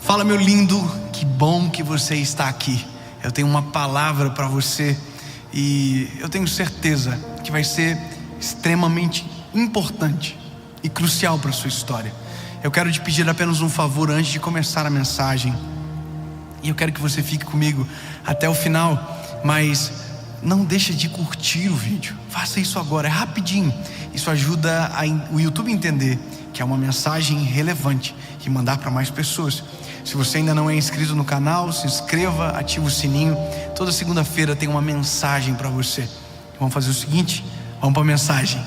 Fala, meu lindo, que bom que você está aqui. Eu tenho uma palavra para você e eu tenho certeza que vai ser extremamente importante e crucial para a sua história. Eu quero te pedir apenas um favor antes de começar a mensagem, e eu quero que você fique comigo até o final, mas não deixa de curtir o vídeo. Faça isso agora, é rapidinho. Isso ajuda o YouTube a entender que é uma mensagem relevante e mandar para mais pessoas. Se você ainda não é inscrito no canal, se inscreva, ative o sininho. Toda segunda-feira tem uma mensagem para você. Vamos fazer o seguinte, vamos para a mensagem.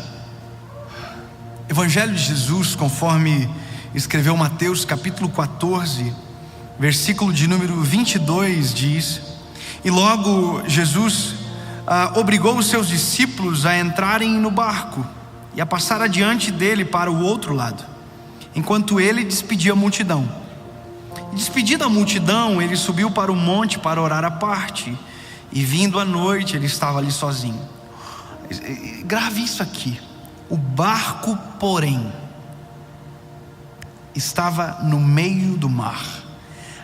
Evangelho de Jesus, conforme escreveu Mateus capítulo 14, versículo de número 22, diz: e logo Jesus obrigou os seus discípulos a entrarem no barco e a passar adiante dele para o outro lado, enquanto ele despedia a multidão. E despedida a multidão, ele subiu para o monte para orar à parte, e vindo à noite ele estava ali sozinho. Grave isso aqui: o barco, porém, estava no meio do mar,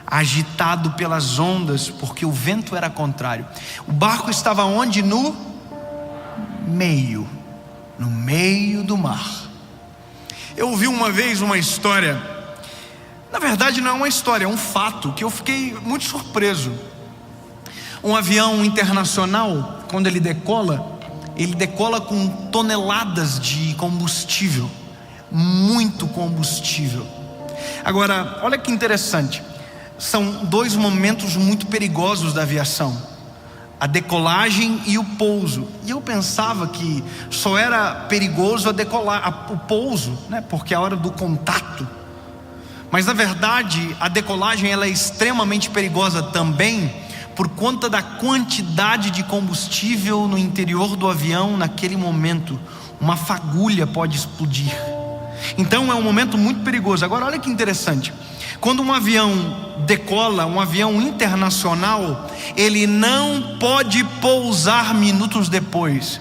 agitado pelas ondas, porque o vento era contrário. O barco estava onde? No meio do mar. Eu ouvi uma vez uma história, na verdade não é uma história, é um fato que eu fiquei muito surpreso. Um avião internacional, quando ele decola com toneladas de combustível, muito combustível. Agora, olha que interessante, são dois momentos muito perigosos da aviação: a decolagem e o pouso. E eu pensava que só era perigoso o pouso, né? Porque é a hora do contato. Mas na verdade a decolagem ela é extremamente perigosa também, por conta da quantidade de combustível no interior do avião. Naquele momento uma fagulha pode explodir. Então é um momento muito perigoso. Agora olha que interessante, quando um avião decola, um avião internacional, ele não pode pousar minutos depois.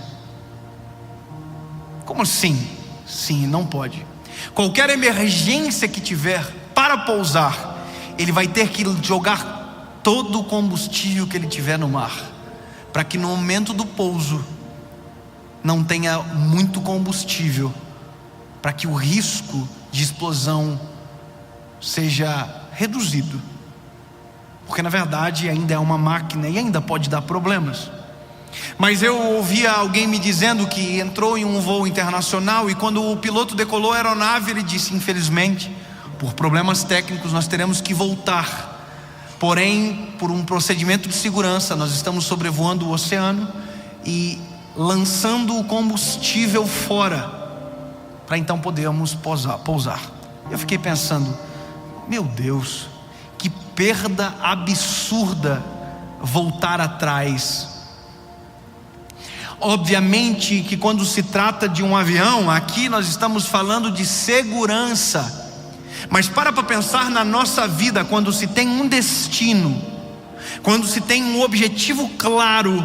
Como assim? Sim, não pode. Qualquer emergência que tiver para pousar, ele vai ter que jogar todo o combustível que ele tiver no mar, para que no momento do pouso não tenha muito combustível, para que o risco de explosão seja reduzido, porque na verdade ainda é uma máquina e ainda pode dar problemas. Mas eu ouvia alguém me dizendo que entrou em um voo internacional, e quando o piloto decolou a aeronave, ele disse: infelizmente, por problemas técnicos nós teremos que voltar, porém por um procedimento de segurança nós estamos sobrevoando o oceano e lançando o combustível fora, para então podermos pousar. Eu fiquei pensando: meu Deus, que perda absurda voltar atrás. Obviamente que quando se trata de um avião, aqui nós estamos falando de segurança. Mas para pensar na nossa vida, quando se tem um destino, quando se tem um objetivo claro,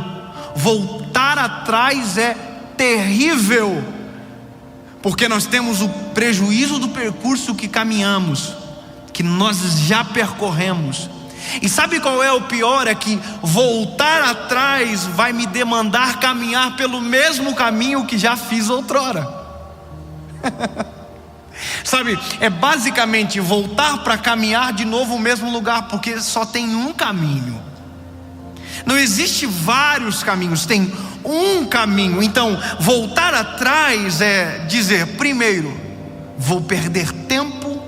voltar atrás é terrível, porque nós temos o prejuízo do percurso que caminhamos, que nós já percorremos. E sabe qual é o pior? É que voltar atrás vai me demandar caminhar pelo mesmo caminho que já fiz outrora. Sabe, é basicamente voltar para caminhar de novo o mesmo lugar, porque só tem um caminho. Não existe vários caminhos, tem um caminho. Então voltar atrás é dizer: primeiro, vou perder tempo,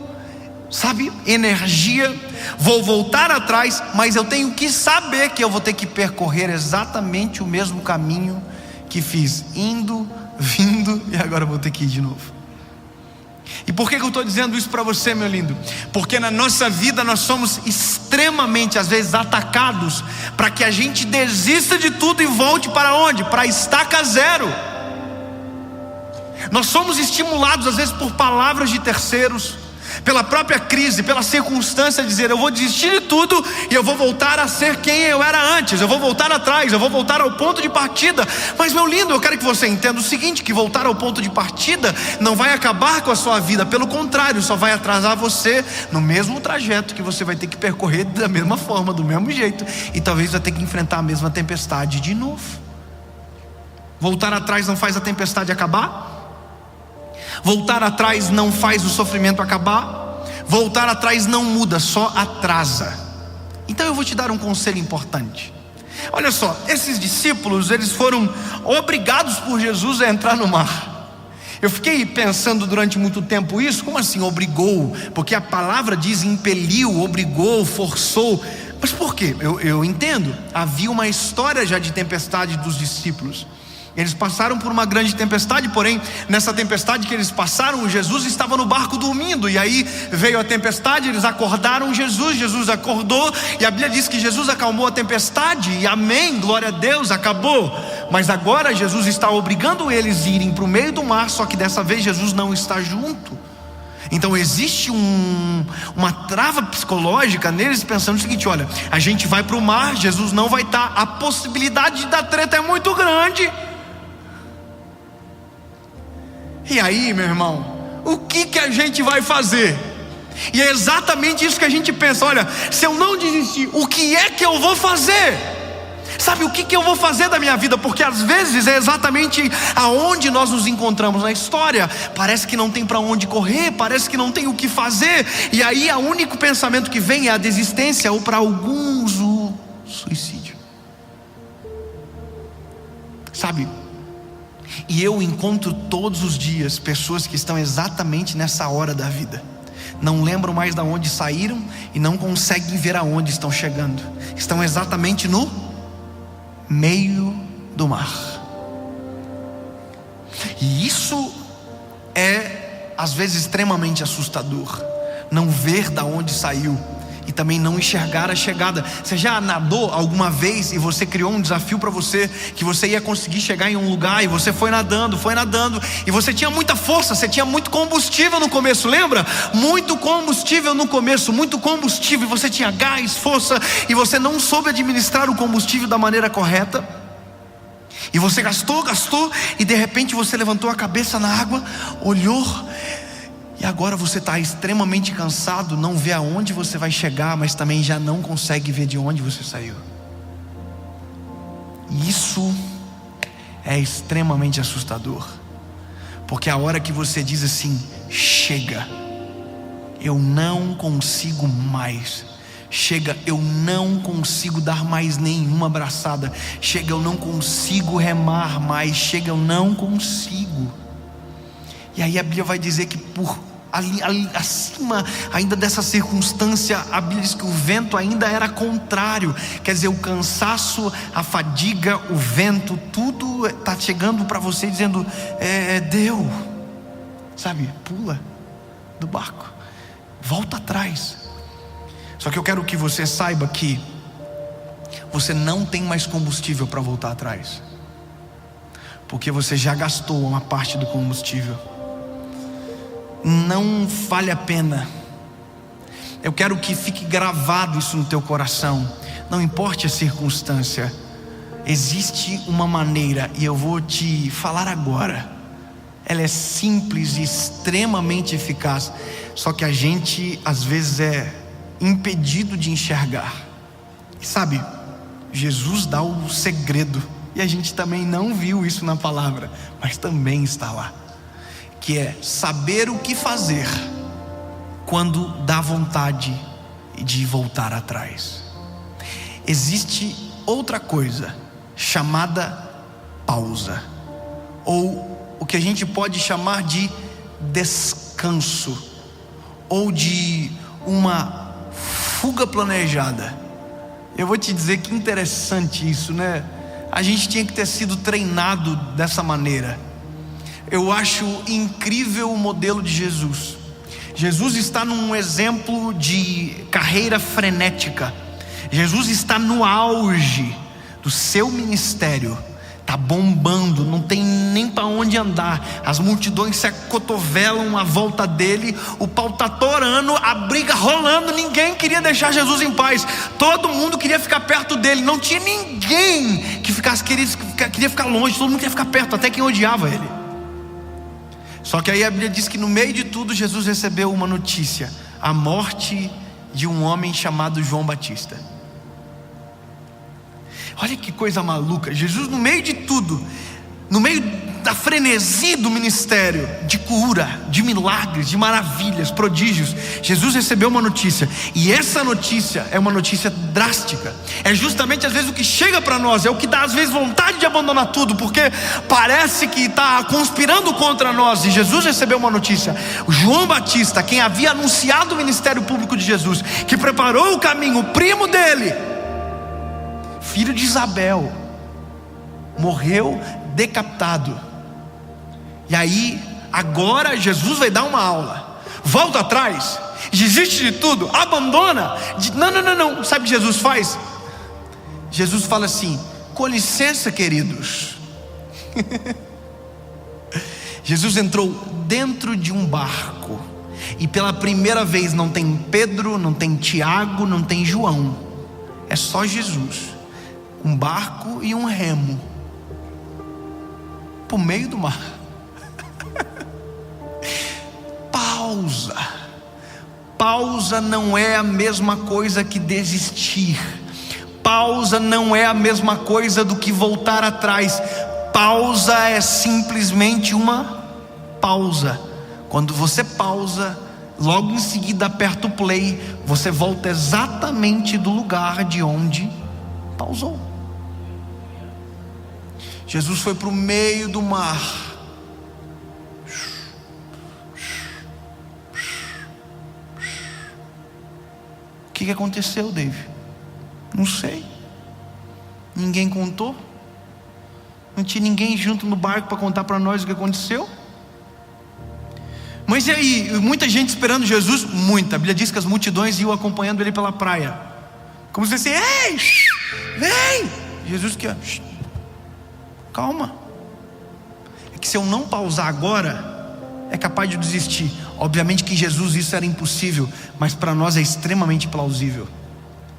sabe, energia, vou voltar atrás, mas eu tenho que saber que eu vou ter que percorrer exatamente o mesmo caminho que fiz, indo, vindo, e agora vou ter que ir de novo. E por que eu estou dizendo isso para você, meu lindo? Porque na nossa vida nós somos extremamente, às vezes, atacados para que a gente desista de tudo e volte para onde? Para a estaca zero. Nós somos estimulados às vezes por palavras de terceiros, pela própria crise, pela circunstância, dizer: eu vou desistir de tudo e eu vou voltar a ser quem eu era antes, eu vou voltar atrás, eu vou voltar ao ponto de partida. Mas, meu lindo, eu quero que você entenda o seguinte: que voltar ao ponto de partida não vai acabar com a sua vida, pelo contrário, só vai atrasar você no mesmo trajeto que você vai ter que percorrer da mesma forma, do mesmo jeito, e talvez vai ter que enfrentar a mesma tempestade de novo. Voltar atrás não faz a tempestade acabar. Voltar atrás não faz o sofrimento acabar. Voltar atrás não muda, só atrasa. Então eu vou te dar um conselho importante. Olha só, esses discípulos, eles foram obrigados por Jesus a entrar no mar. Eu fiquei pensando durante muito tempo isso. Como assim obrigou? Porque a palavra diz impeliu, obrigou, forçou. Mas por quê? Eu entendo. Havia uma história já de tempestade dos discípulos. Eles passaram por uma grande tempestade, porém nessa tempestade que eles passaram, Jesus estava no barco dormindo, e aí veio a tempestade, eles acordaram Jesus acordou, e a Bíblia diz que Jesus acalmou a tempestade, e amém, glória a Deus, acabou. Mas agora Jesus está obrigando eles a irem para o meio do mar, só que dessa vez Jesus não está junto. Então existe uma trava psicológica neles, pensando o seguinte: olha, a gente vai para o mar, Jesus não vai estar, a possibilidade da treta é muito grande. E aí, meu irmão, o que a gente vai fazer? E é exatamente isso que a gente pensa: olha, se eu não desistir, o que é que eu vou fazer? Sabe, o que eu vou fazer da minha vida? Porque às vezes é exatamente aonde nós nos encontramos na história. Parece que não tem para onde correr, parece que não tem o que fazer, e aí o único pensamento que vem é a desistência, ou para alguns o suicídio. Sabe, e eu encontro todos os dias pessoas que estão exatamente nessa hora da vida. Não lembram mais de onde saíram e não conseguem ver aonde estão chegando. Estão exatamente no meio do mar. E isso é às vezes extremamente assustador. Não ver de onde saiu e também não enxergar a chegada. Você já nadou alguma vez e você criou um desafio para você, que você ia conseguir chegar em um lugar, e você foi nadando, e você tinha muita força, você tinha muito combustível no começo, lembra? Muito combustível no começo, muito combustível, e você tinha gás, força, e você não soube administrar o combustível da maneira correta, e você gastou, e de repente você levantou a cabeça na água, olhou, e agora você está extremamente cansado, não vê aonde você vai chegar, mas também já não consegue ver de onde você saiu. E isso é extremamente assustador, porque a hora que você diz assim: chega, eu não consigo mais. Chega, eu não consigo dar mais nenhuma abraçada. Chega, eu não consigo remar mais. Chega, eu não consigo. E aí a Bíblia vai dizer que ali acima ainda dessa circunstância, a Bíblia diz que o vento ainda era contrário. Quer dizer, o cansaço, a fadiga, o vento, tudo está chegando para você dizendo: deu. Sabe, pula do barco, volta atrás. Só que eu quero que você saiba que você não tem mais combustível para voltar atrás, porque você já gastou uma parte do combustível. Não vale a pena. Eu quero que fique gravado isso no teu coração. Não importa a circunstância, existe uma maneira, e eu vou te falar agora. Ela é simples e extremamente eficaz, só que a gente às vezes é impedido de enxergar. E sabe, Jesus dá o segredo, e a gente também não viu isso na palavra, mas também está lá, que é saber o que fazer quando dá vontade de voltar atrás. Existe outra coisa chamada pausa, ou o que a gente pode chamar de descanso, ou de uma fuga planejada. Eu vou te dizer que interessante isso, né? A gente tinha que ter sido treinado dessa maneira. Eu acho incrível o modelo de Jesus. Jesus está num exemplo de carreira frenética. Jesus está no auge do seu ministério, está Está bombando, não tem nem para onde andar. As multidões se acotovelam à volta dele. O pau está torando, a briga rolando. Ninguém queria deixar Jesus em paz. Todo mundo queria ficar perto dele. Não tinha ninguém que queria ficar longe. Todo mundo queria ficar perto, até quem odiava ele. Só que aí a Bíblia diz que no meio de tudo Jesus recebeu uma notícia: a morte de um homem chamado João Batista. Olha que coisa maluca. Jesus, no meio de tudo, no meio da frenesi do ministério, de cura, de milagres, de maravilhas, prodígios, Jesus recebeu uma notícia. E essa notícia é uma notícia drástica. É justamente às vezes o que chega para nós, é o que dá às vezes vontade de abandonar tudo, porque parece que está conspirando contra nós. E Jesus recebeu uma notícia: o João Batista, quem havia anunciado o ministério público de Jesus, que preparou o caminho, o primo dele, filho de Isabel, morreu decapitado. E aí, agora Jesus vai dar uma aula. Volta atrás, desiste de tudo, abandona. Não. Sabe o que Jesus faz? Jesus fala assim: com licença, queridos. Jesus entrou dentro de um barco. E pela primeira vez não tem Pedro, não tem Tiago, não tem João. É só Jesus. Um barco e um remo por meio do mar. Pausa não é a mesma coisa que desistir. Pausa não é a mesma coisa do que voltar atrás. Pausa é simplesmente uma pausa. Quando você pausa, logo em seguida aperta o play, você volta exatamente do lugar de onde pausou. Jesus foi para o meio do mar. O que aconteceu, Dave? Não sei. Ninguém contou. Não tinha ninguém junto no barco para contar para nós o que aconteceu. Mas e aí? Muita gente esperando Jesus. Muita. A Bíblia diz que as multidões iam acompanhando ele pela praia, como se fosse: ei, vem. Jesus que... calma. É que se eu não pausar agora, é capaz de desistir. Obviamente que em Jesus isso era impossível, mas para nós é extremamente plausível.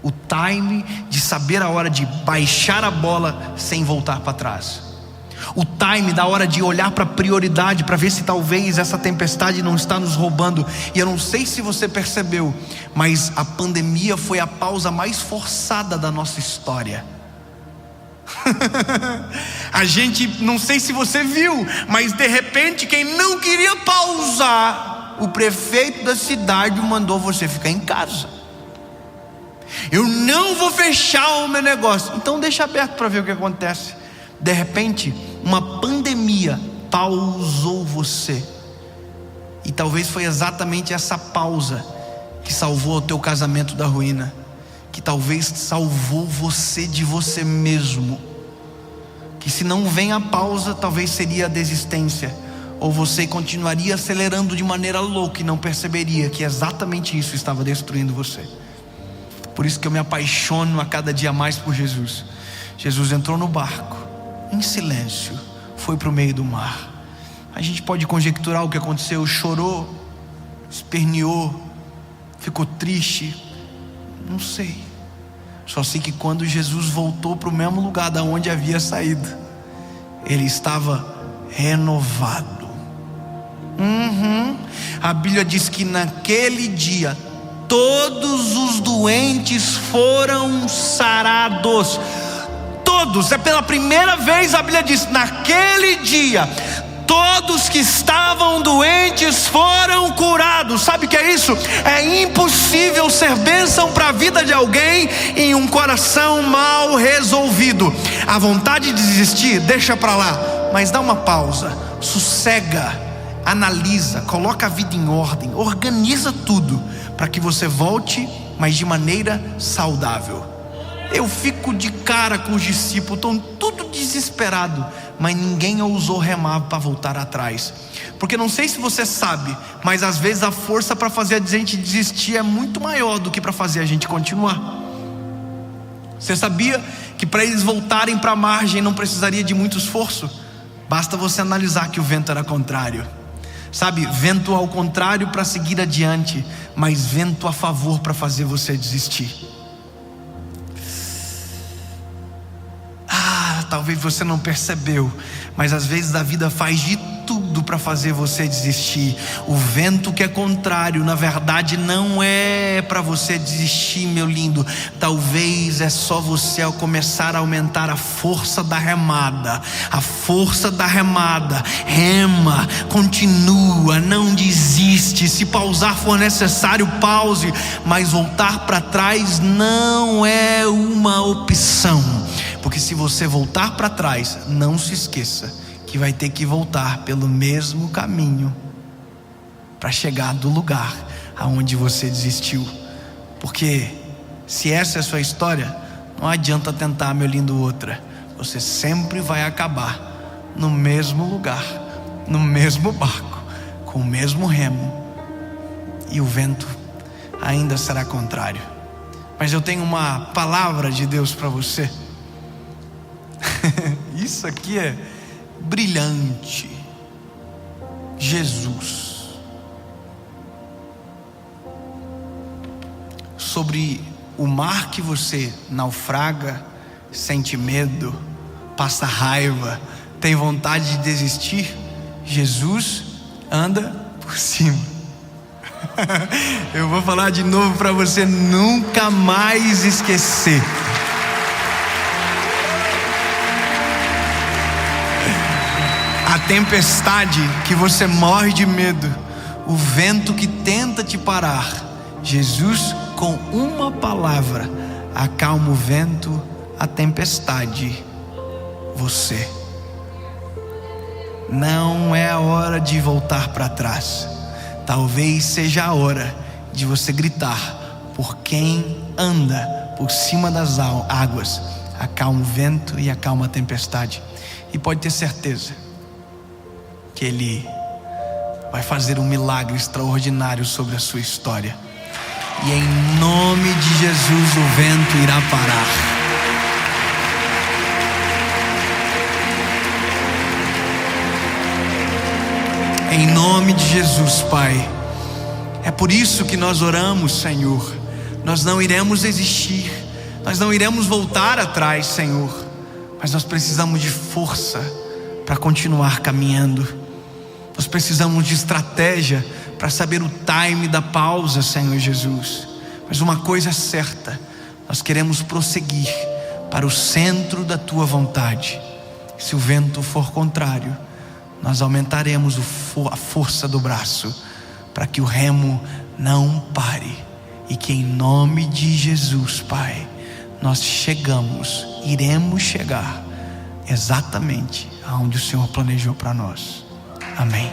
O time de saber a hora de baixar a bola sem voltar para trás. O time da hora de olhar para a prioridade, para ver se talvez essa tempestade não está nos roubando. E eu não sei se você percebeu, mas a pandemia foi a pausa mais forçada da nossa história. A gente, não sei se você viu, mas de repente quem não queria pausar, o prefeito da cidade mandou você ficar em casa. Eu não vou fechar o meu negócio. Então deixa aberto para ver o que acontece. De repente uma pandemia pausou você. E talvez foi exatamente essa pausa que salvou o teu casamento da ruína, que talvez salvou você de você mesmo. Que se não vem a pausa, talvez seria a desistência, ou você continuaria acelerando de maneira louca e não perceberia que exatamente isso estava destruindo você. Por isso que eu me apaixono a cada dia mais por Jesus. Jesus entrou no barco, em silêncio, foi para o meio do mar. A gente pode conjecturar o que aconteceu: chorou, esperneou, ficou triste, não sei. Só sei que quando Jesus voltou para o mesmo lugar da onde havia saído, ele estava renovado. A Bíblia diz que naquele dia todos os doentes foram sarados. Todos, é pela primeira vez a Bíblia diz: naquele dia todos que estavam doentes foram curados. Sabe o que é isso? É impossível ser bênção para a vida de alguém em um coração mal resolvido. A vontade de desistir, deixa para lá, mas dá uma pausa, sossega, analisa, coloca a vida em ordem, organiza tudo para que você volte, mas de maneira saudável. Eu fico de cara com os discípulos, estão tudo desesperado, mas ninguém ousou remar para voltar atrás. Porque não sei se você sabe, mas às vezes a força para fazer a gente desistir é muito maior do que para fazer a gente continuar. Você sabia que para eles voltarem para a margem não precisaria de muito esforço? Basta você analisar que o vento era contrário. Sabe, vento ao contrário para seguir adiante, mas vento a favor para fazer você desistir. Talvez você não percebeu, mas às vezes a vida faz de tudo para fazer você desistir. O vento que é contrário, na verdade não é para você desistir, meu lindo. Talvez é só você ao começar a aumentar a força da remada. A força da remada. Rema, continua, não desiste. Se pausar for necessário, pause, mas voltar para trás não é uma opção. Porque se você voltar para trás, não se esqueça que vai ter que voltar pelo mesmo caminho para chegar do lugar aonde você desistiu. Porque se essa é a sua história, não adianta tentar, meu lindo, outra. Você sempre vai acabar no mesmo lugar, no mesmo barco, com o mesmo remo, e o vento ainda será contrário. Mas eu tenho uma palavra de Deus para você. Isso aqui é brilhante. Jesus. Sobre o mar que você naufraga, sente medo, passa raiva, tem vontade de desistir, Jesus anda por cima. Eu vou falar de novo para você nunca mais esquecer. A tempestade que você morre de medo, o vento que tenta te parar, Jesus com uma palavra acalma o vento, a tempestade, você. Não é a hora de voltar para trás. Talvez seja a hora de você gritar por quem anda por cima das águas, acalma o vento e acalma a tempestade. E pode ter certeza que Ele vai fazer um milagre extraordinário sobre a sua história. E em nome de Jesus o vento irá parar. Em nome de Jesus, Pai. É por isso que nós oramos, Senhor. Nós não iremos desistir, nós não iremos voltar atrás, Senhor, mas nós precisamos de força para continuar caminhando. Nós precisamos de estratégia para saber o time da pausa, Senhor Jesus. Mas uma coisa é certa, nós queremos prosseguir para o centro da Tua vontade. Se o vento for contrário, nós aumentaremos a força do braço para que o remo não pare. E que em nome de Jesus, Pai, nós iremos chegar exatamente aonde o Senhor planejou para nós. Amém.